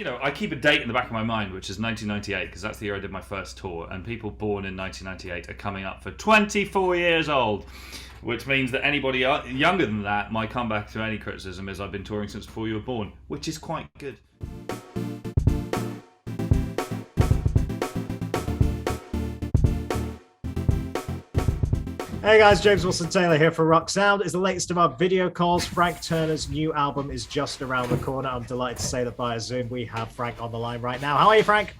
I keep a date in the back of my mind, which is 1998, because that's the year I did my first tour, and people born in 1998 are coming up for 24 years old, which means that anybody younger than that, my comeback to any criticism is I've been touring since before you were born, which is quite good. Hey guys, James Wilson-Taylor here for Rock Sound. It's the latest of our video calls. Frank Turner's new album is just around the corner. I'm delighted to say that via Zoom we have Frank on the line right now. How are you, Frank?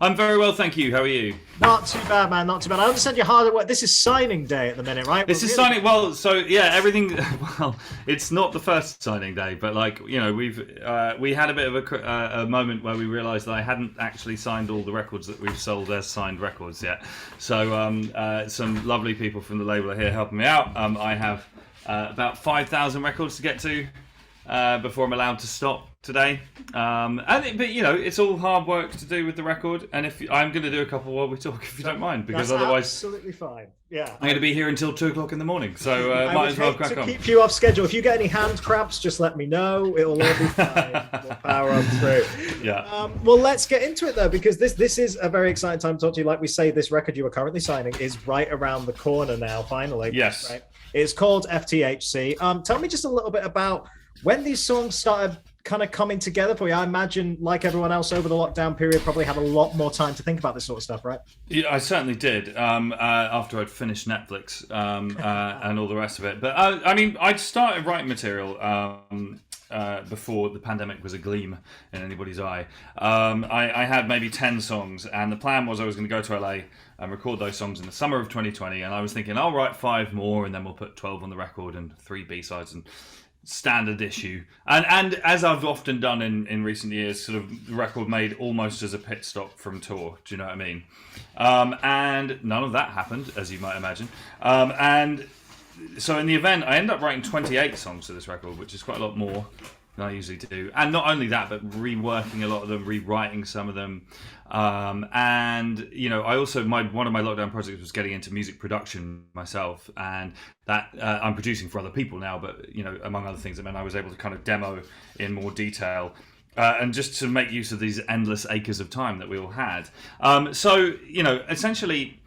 I'm very well, thank you. How are you? Not too bad, man. Not too bad. I understand you're hard at work. This is signing day at the minute, right? This is signing. Well, so yeah, everything. Well, it's not the first signing day, but we had a bit of a moment where we realised that I hadn't actually signed all the records that we've sold as signed records yet. So some lovely people from the label are here helping me out. I have about 5,000 records to get to before I'm allowed to stop today. But it's all hard work to do with the record, and if I'm going to do a couple while we talk, if you don't mind, because that's otherwise absolutely fine. Yeah, I'm going to be here until 2:00 in the morning, so might as well crack on. Keep you off schedule. If you get any hand cramps, just let me know. It'll all be fine. We'll power on through. Yeah. Well, let's get into it though, because this is a very exciting time to talk to you. Like we say, this record you are currently signing is right around the corner now. Finally, yes. Right? It's called FTHC. Tell me just a little bit about when these songs started kind of coming together for you. I imagine, like everyone else over the lockdown period, probably had a lot more time to think about this sort of stuff, right? Yeah, I certainly did. After I'd finished Netflix and all the rest of it. But I'd started writing material before the pandemic was a gleam in anybody's eye. I had maybe 10 songs, and the plan was I was going to go to LA and record those songs in the summer of 2020. And I was thinking, I'll write 5 more, and then we'll put 12 on the record and 3 B-sides and standard issue, and as I've often done in recent years, sort of the record made almost as a pit stop from tour. Do you know what I mean? And none of that happened, as you might imagine. And so in the event, I ended up writing 28 songs for this record, which is quite a lot more than I usually do. And not only that, but reworking a lot of them, rewriting some of them. And I also one of my lockdown projects was getting into music production myself, and that I'm producing for other people now, but among other things, it meant I was able to kind of demo in more detail and just to make use of these endless acres of time that we all had. Essentially,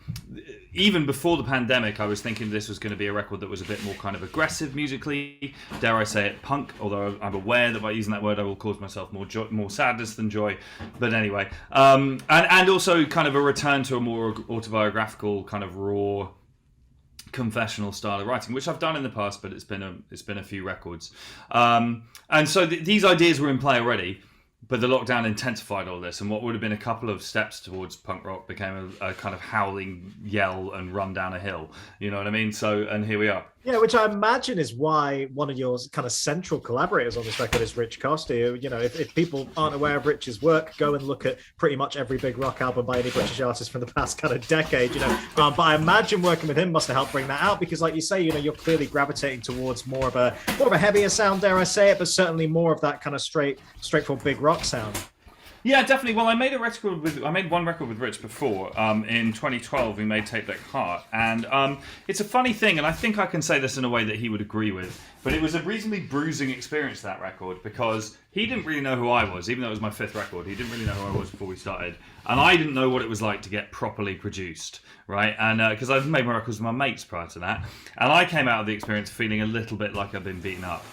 even before the pandemic, I was thinking this was going to be a record that was a bit more kind of aggressive musically, dare I say it, punk, although I'm aware that by using that word I will cause myself more sadness than joy. But anyway, and also kind of a return to a more autobiographical, kind of raw, confessional style of writing, which I've done in the past, but it's been a few records. And so these ideas were in play already. But the lockdown intensified all this, and what would have been a couple of steps towards punk rock became a kind of howling yell and run down a hill. You know what I mean? So, and here we are. Yeah, which I imagine is why one of your kind of central collaborators on this record is Rich Costey. If people aren't aware of Rich's work, go and look at pretty much every big rock album by any British artist from the past kind of decade. But I imagine working with him must have helped bring that out, because, like you say, you're clearly gravitating towards more of a heavier sound, dare I say it, but certainly more of that kind of straightforward big rock sound. Yeah, definitely. Well, I made one record with Rich before. In 2012, we made Tape Deck Heart, and it's a funny thing, and I think I can say this in a way that he would agree with. But it was a reasonably bruising experience, that record, because he didn't really know who I was, even though it was my 5th record. He didn't really know who I was before we started, and I didn't know what it was like to get properly produced, right? And because I've made my records with my mates prior to that, and I came out of the experience feeling a little bit like I've been beaten up,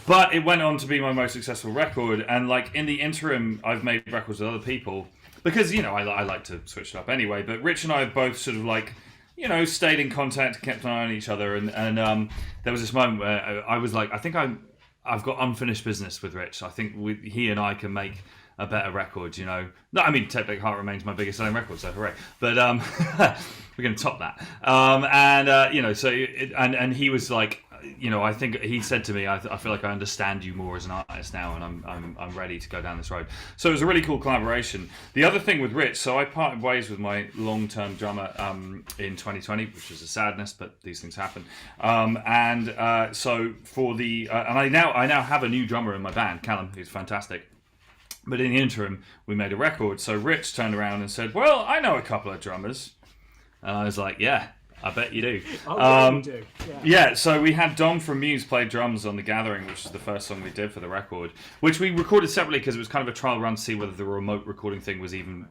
But it went on to be my most successful record, and in the interim, I've made records with other people because I like to switch it up anyway. But Rich and I have both sort of stayed in contact, kept an eye on each other, and there was this moment where I was like, I think I've got unfinished business with Rich. I think he and I can make a better record. No, I mean, Tape Deck Heart remains my biggest selling record, so hooray! But we're going to top that. And he was like, I think he said to me, I feel like I understand you more as an artist now, and I'm ready to go down this road. So it was a really cool collaboration. The other thing with Rich, so I parted ways with my long-term drummer in 2020, which was a sadness, but these things happen. So for the and I now have a new drummer in my band, Callum, who's fantastic. But in the interim, we made a record. So Rich turned around and said, "Well, I know a couple of drummers," and I was like, "Yeah." I bet you do. Oh, yeah, you do. Yeah, so we had Dom from Muse play drums on The Gathering, which is the first song we did for the record, which we recorded separately because it was kind of a trial run to see whether the remote recording thing was even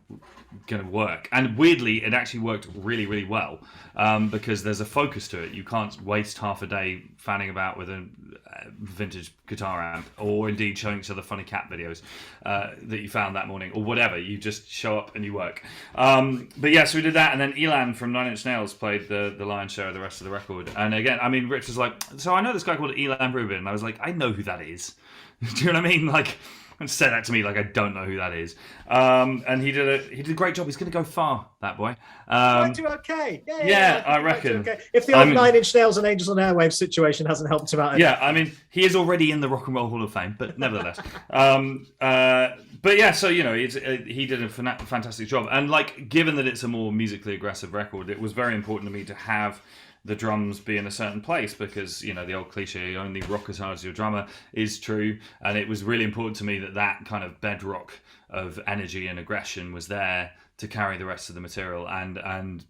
going to work. And weirdly, it actually worked really, really well because there's a focus to it. You can't waste half a day fanning about with a vintage guitar amp, or indeed showing each other funny cat videos that you found that morning, or whatever. You just show up and you work. But yeah, so we did that, and then Ilan from Nine Inch Nails played the lion's share of the rest of the record. And again, I mean, Rich was like, so I know this guy called Ilan Rubin, and I was like, I know who that is. Do you know what I mean? Like, don't say that to me like I don't know who that is. And he did a great job. He's going to go far, that boy. Do okay. Yeah, I reckon. Okay. If the old Nine Inch Nails and Angels on Airwaves situation hasn't helped him out. Yeah, I mean, he is already in the Rock and Roll Hall of Fame, but nevertheless. But yeah, so, you know, he did a fantastic job. And, like, given that it's a more musically aggressive record, it was very important to me to have the drums be in a certain place because, you know, the old cliche, you only rock as hard as your drummer, is true. And it was really important to me that kind of bedrock of energy and aggression was there to carry the rest of the material. And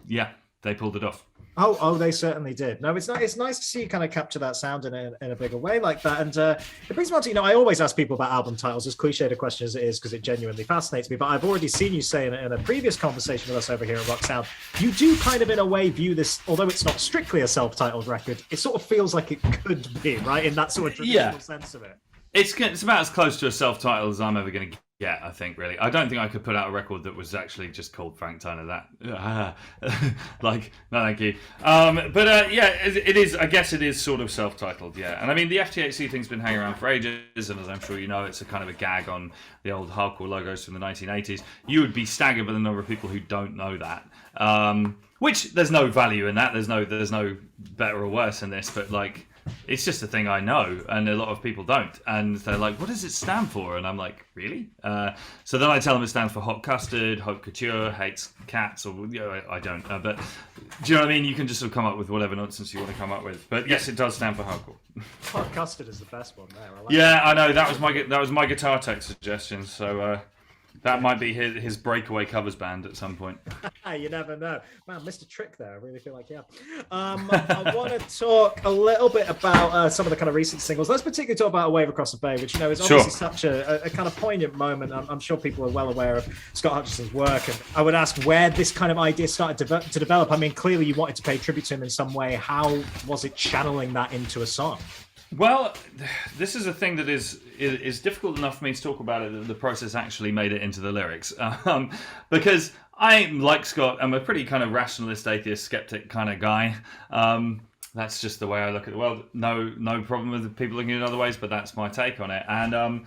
yeah, they pulled it off. Oh, they certainly did. No, it's nice to see you kind of capture that sound in a bigger way like that. And it brings me on to, you know, I always ask people about album titles, as cliched a question as it is, because it genuinely fascinates me. But I've already seen you say in a previous conversation with us over here at Rock Sound, you do kind of in a way view this, although it's not strictly a self-titled record, it sort of feels like it could be, right? In that sort of traditional sense of it. It's about as close to a self-title as I'm ever going to get, I think, really. I don't think I could put out a record that was actually just called Frank Turner. Like, no, thank you. Yeah, it is. I guess it is sort of self-titled, yeah. And I mean, the FTHC thing's been hanging around for ages, and as I'm sure you know, it's a kind of a gag on the old hardcore logos from the 1980s. You would be staggered by the number of people who don't know that. Which, there's no value in that. There's no better or worse in this, but like, it's just a thing I know, and a lot of people don't. And they're like, what does it stand for? And I'm like, really? So then I tell them it stands for hot custard, haute couture, hates cats, or, you know, I don't. But do you know what I mean? You can just sort of come up with whatever nonsense you want to come up with. But yes, it does stand for hardcore. Hot custard is the best one there. I know. That was my guitar tech suggestion. So that might be his breakaway covers band at some point. You never know. Man, Mr. Trick there. I really feel like, yeah. I want to talk a little bit about some of the kind of recent singles. Let's particularly talk about A Wave Across the Bay, which, you know, is obviously such a kind of poignant moment. I'm sure people are well aware of Scott Hutchison's work. And I would ask where this kind of idea started to develop. I mean, clearly you wanted to pay tribute to him in some way. How was it channeling that into a song? Well, this is a thing that is difficult enough for me to talk about it that the process actually made it into the lyrics. Because I, like Scott, I'm a pretty kind of rationalist, atheist, skeptic kind of guy. That's just the way I look at the world. No problem with people looking at it other ways, but that's my take on it. And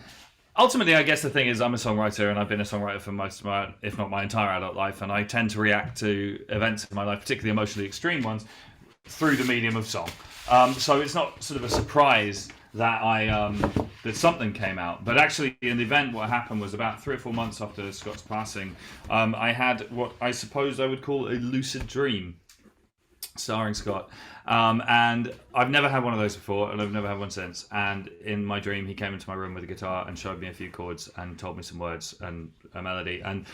ultimately, I guess the thing is I'm a songwriter, and I've been a songwriter for most of my, if not my entire adult life, and I tend to react to events in my life, particularly emotionally extreme ones, through the medium of song. So it's not sort of a surprise that that something came out. But actually, in the event, what happened was about 3 or 4 months after Scott's passing, I had what I suppose I would call a lucid dream, starring Scott. And I've never had one of those before, and I've never had one since. And in my dream, he came into my room with a guitar and showed me a few chords and told me some words and a melody. And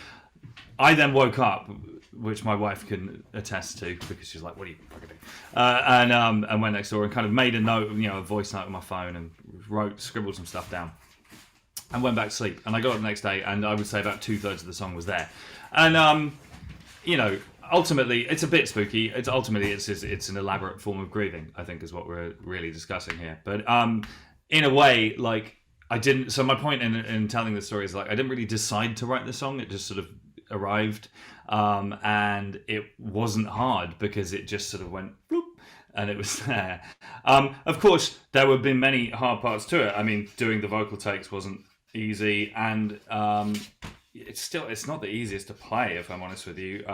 I then woke up, which my wife can attest to, because she's like, "What are you fucking doing?" And went next door and kind of made a note, you know, a voice note on my phone, and scribbled some stuff down, and went back to sleep. And I got up the next day, and I would say about 2/3 of the song was there. And you know, ultimately, it's a bit spooky. It's an elaborate form of grieving, I think, is what we're really discussing here. But in a way, like, I didn't. So my point in telling the story is, like, I didn't really decide to write the song. It just sort of arrived, and it wasn't hard because it just sort of went bloop, and it was there. Of course, there have been many hard parts to it. I mean, doing the vocal takes wasn't easy, and it's not the easiest to play, if I'm honest with you.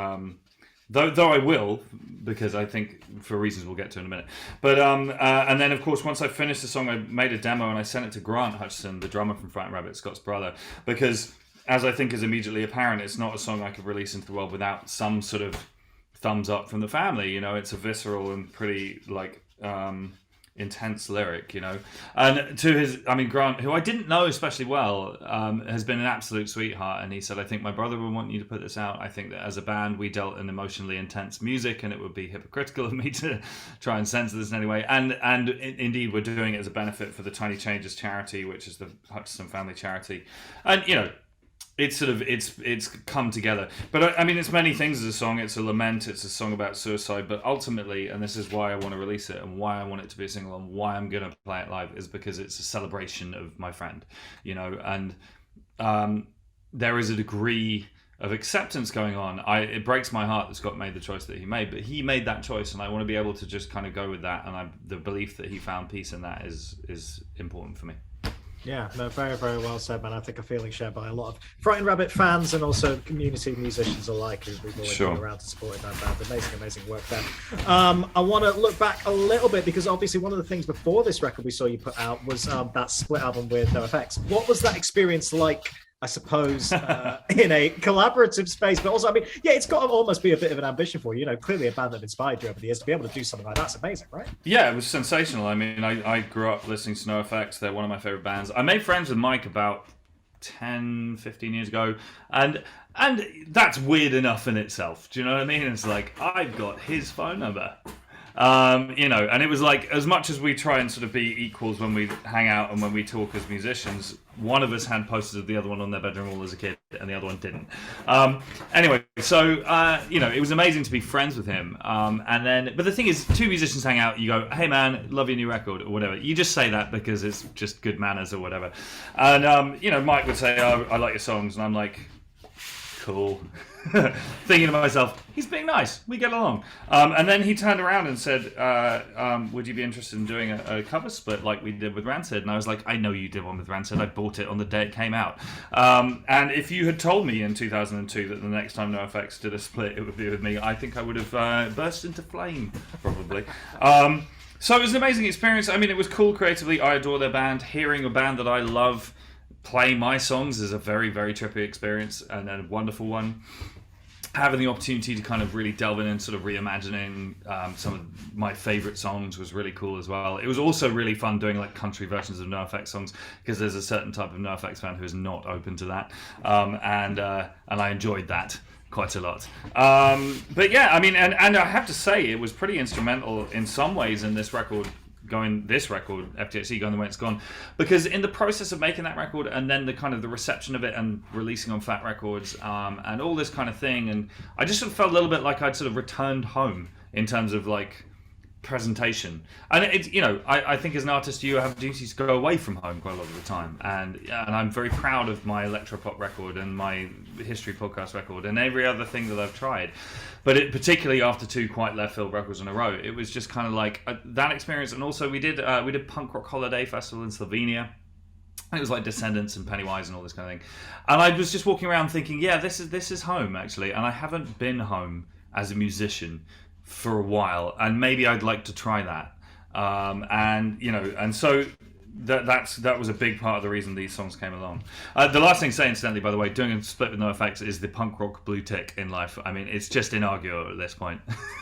Though I will, because I think for reasons we'll get to in a minute. But and then, of course, once I finished the song, I made a demo and I sent it to Grant Hutchison, the drummer from Frightened Rabbit, Scott's brother, because, as I think is immediately apparent, it's not a song I could release into the world without some sort of thumbs up from the family. You know, it's a visceral and pretty, like, intense lyric, you know. And to his, I mean, Grant, who I didn't know especially well, has been an absolute sweetheart. And he said, I think my brother would want you to put this out. I think that as a band, we dealt in emotionally intense music, and it would be hypocritical of me to try and censor this in any way. And indeed, we're doing it as a benefit for the Tiny Changes charity, which is the Hutchison family charity. And, you know, it's come together. But I mean, it's many things as a song. It's a lament. It's a song about suicide. But ultimately, and this is why I want to release it, and why I want it to be a single, and why I'm going to play it live, is because it's a celebration of my friend, you know. And there is a degree of acceptance going on. It breaks my heart that Scott made the choice that he made, but he made that choice, and I want to be able to just kind of go with that. And the belief that he found peace in that is important for me. Yeah, no, very, very well said, man. I think a feeling shared by a lot of Frightened Rabbit fans and also community musicians alike who've always been around to support that band. Amazing work there. I want to look back a little bit, because obviously one of the things before this record we saw you put out was that split album with NOFX. What was that experience like, I suppose, in a collaborative space? But also, I mean, yeah, it's got to almost be a bit of an ambition for you. You know, clearly a band that inspired you over the years. To be able to do something like that's amazing, right? Yeah, it was sensational. I mean, I grew up listening to NOFX. They're one of my favorite bands. I made friends with Mike about 10, 15 years ago, and that's weird enough in itself. Do you know what I mean? It's like, I've got his phone number. You know, and it was like, as much as we try and sort of be equals when we hang out and when we talk as musicians, one of us had posters of the other one on their bedroom wall as a kid, and the other one didn't. Anyway, so, you know, it was amazing to be friends with him. But the thing is, two musicians hang out, you go, hey man, love your new record, or whatever. You just say that because it's just good manners or whatever. And, you know, Mike would say, oh, I like your songs, and I'm like, cool. Thinking to myself, he's being nice, we get along. And then he turned around and said, would you be interested in doing a cover split like we did with Rancid? And I was like, I know you did one with Rancid. I bought it on the day it came out. And if you had told me in 2002 that the next time NOFX did a split it would be with me, I think I would have burst into flame, probably. So it was an amazing experience. I mean, it was cool creatively. I adore their band. Hearing a band that I love play my songs is a very, very trippy experience, and a wonderful one. Having the opportunity to kind of really delve in and sort of reimagining some of my favorite songs was really cool as well. It was also really fun doing like country versions of NOFX songs, because there's a certain type of NOFX fan who is not open to that, and I enjoyed that quite a lot. But yeah, I mean, and I have to say, it was pretty instrumental in some ways in this record, FTHC, going the way it's gone, because in the process of making that record, and then the kind of the reception of it and releasing on Fat Records, and all this kind of thing, and I just sort of felt a little bit like I'd sort of returned home in terms of like presentation. And it's, you know, I think as an artist you have duties to go away from home quite a lot of the time, and I'm very proud of my electropop record and my history podcast record and every other thing that I've tried, but it, particularly after two quite left field records in a row, it was just kind of like that experience. And also we did Punk Rock Holiday Festival in Slovenia. It was like Descendants and Pennywise and all this kind of thing, and I was just walking around thinking, yeah, this is home actually, and I haven't been home as a musician for a while, and maybe I'd like to try that. And you know, and so that was a big part of the reason these songs came along. The last thing to say, incidentally, by the way, doing a split with NOFX is the punk rock blue tick in life. I mean, it's just inarguable at this point.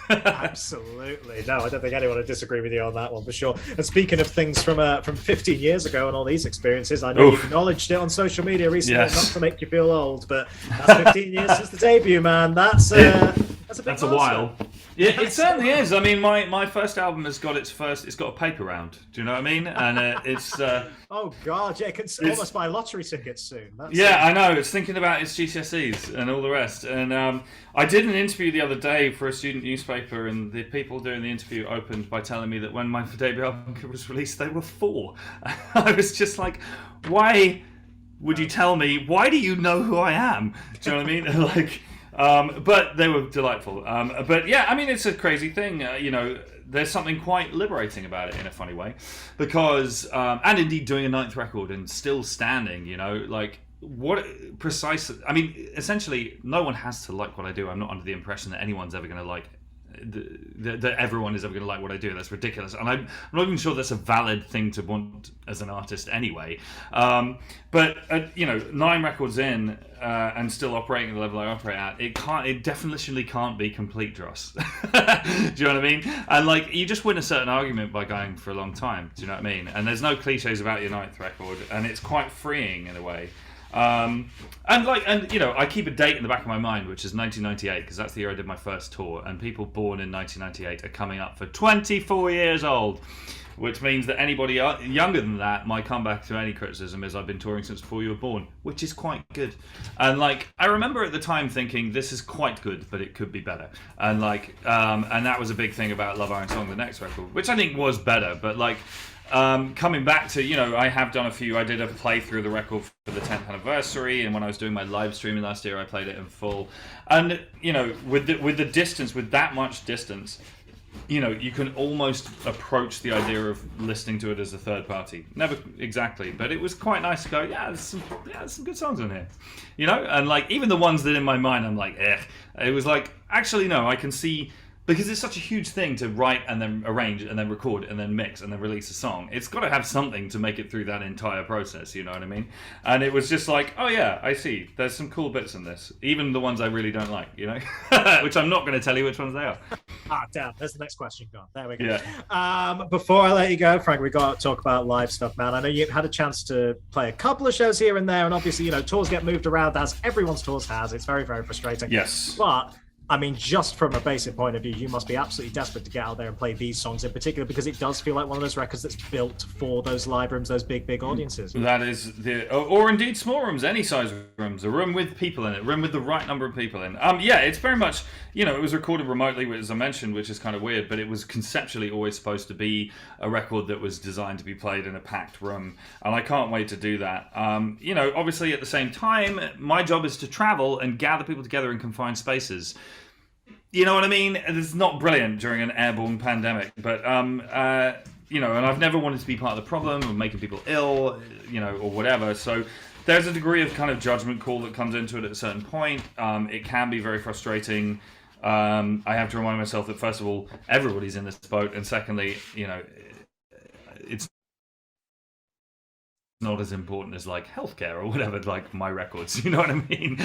Absolutely. No, I don't think anyone would disagree with you on that one for sure. And speaking of things from 15 years ago and all these experiences, I know you've acknowledged it on social media recently, not to make you feel old, but that's 15 years since the debut, man. That's a while. Yeah, it certainly is. I mean, my first album it's got a paper round. Do you know what I mean? And it's oh god, yeah, it's almost buy lottery tickets soon. I know. It's thinking about its GCSEs and all the rest. And I did an interview the other day for a student newspaper, and the people doing the interview opened by telling me that when my debut album was released, they were 4. I was just like, why would you tell me? Why do you know who I am? Do you know what I mean? Like. But they were delightful. But yeah, I mean, it's a crazy thing. You know, there's something quite liberating about it in a funny way, because and indeed doing a 9th record and still standing. You know, like what precisely? I mean, essentially, no one has to like what I do. I'm not under the impression that anyone's ever going to like that everyone is ever going to like what I do. That's ridiculous, and I'm not even sure that's a valid thing to want as an artist anyway. But 9 records in and still operating at the level I operate at, it definitely can't be complete dross. Do you know what I mean? And like, you just win a certain argument by going for a long time. Do you know what I mean? And there's no cliches about your 9th record, and it's quite freeing in a way. I keep a date in the back of my mind, which is 1998, because that's the year I did my first tour, and people born in 1998 are coming up for 24 years old, which means that anybody younger than that, my comeback to any criticism is I've been touring since before you were born, which is quite good. And like, I remember at the time thinking this is quite good, but it could be better. And like, and that was a big thing about Love Iron Song, the next record, which I think was better, but like, coming back to, I have done I did a playthrough of the record for the 10th anniversary, and when I was doing my live streaming last year, I played it in full. And, with the distance, with that much distance, you can almost approach the idea of listening to it as a third party. Never exactly, but it was quite nice to go, there's some good songs on here. And like, even the ones that in my mind, I'm like, it was like, actually, no, I can see. Because it's such a huge thing to write and then arrange and then record and then mix and then release a song. It's got to have something to make it through that entire process, you know what I mean? And it was just like, oh yeah, I see. There's some cool bits in this. Even the ones I really don't like, which I'm not going to tell you which ones they are. Damn. There's the next question gone. There we go. Yeah. Before I let you go, Frank, we got to talk about live stuff, man. I know you've had a chance to play a couple of shows here and there, and obviously, tours get moved around as everyone's tours has. It's very, very frustrating. Yes. But I mean, just from a basic point of view, you must be absolutely desperate to get out there and play these songs in particular, because it does feel like one of those records that's built for those live rooms, those big, big audiences. That is or indeed small rooms, any size rooms, a room with people in it, a room with the right number of people in. It's very much, it was recorded remotely, as I mentioned, which is kind of weird, but it was conceptually always supposed to be a record that was designed to be played in a packed room, and I can't wait to do that. Obviously at the same time, my job is to travel and gather people together in confined spaces. You know what I mean? It's not brilliant during an airborne pandemic, but and I've never wanted to be part of the problem of making people ill, or whatever. So there's a degree of kind of judgment call that comes into it at a certain point. It can be very frustrating. I have to remind myself that, first of all, everybody's in this boat, and secondly, it's not as important as like healthcare or whatever, like my records, you know what I mean?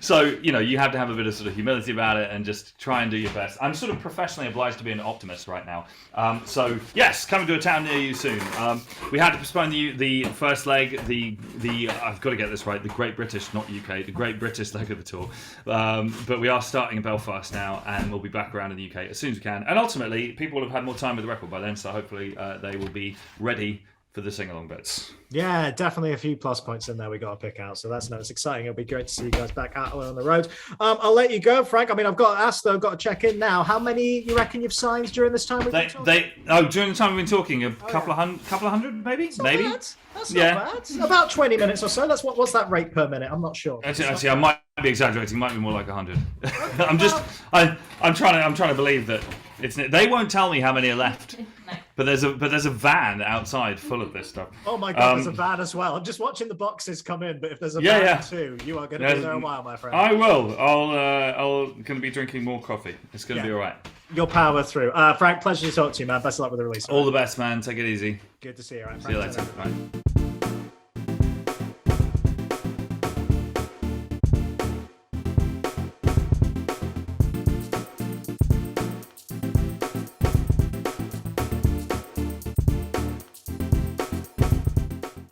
So you have to have a bit of sort of humility about it and just try and do your best. I'm sort of professionally obliged to be an optimist right now. So yes, coming to a town near you soon. We had to postpone the first leg, the I've got to get this right, the Great British, not UK, the Great British leg of the tour. But we are starting in Belfast now, and we'll be back around in the UK as soon as we can. And ultimately, people will have had more time with the record by then, so hopefully they will be ready for the sing-along bits. Yeah, definitely a few plus points in there we got to pick out. So it's exciting. It'll be great to see you guys back out on the road. I'll let you go, Frank. I mean, I've got to ask, though, I've got to check in now. How many you reckon you've signed during this time? During the time we've been talking, a couple of hundred, maybe? That's not bad. About 20 minutes or so. That's what's that rate per minute? I'm not sure. Actually, I might be exaggerating. It might be more like 100. I'm trying to believe that they won't tell me how many are left. No. But there's a van outside full of this stuff. Oh my god, there's a van as well. I'm just watching the boxes come in, but if there's a van too, you are going to be there a while, my friend. I will. I'll going to be drinking more coffee. It's going to be all right. You'll power through. Frank, pleasure to talk to you, man. Best of luck with the release. All the best, man. Take it easy. Good to see you. Right, see you later. Bye.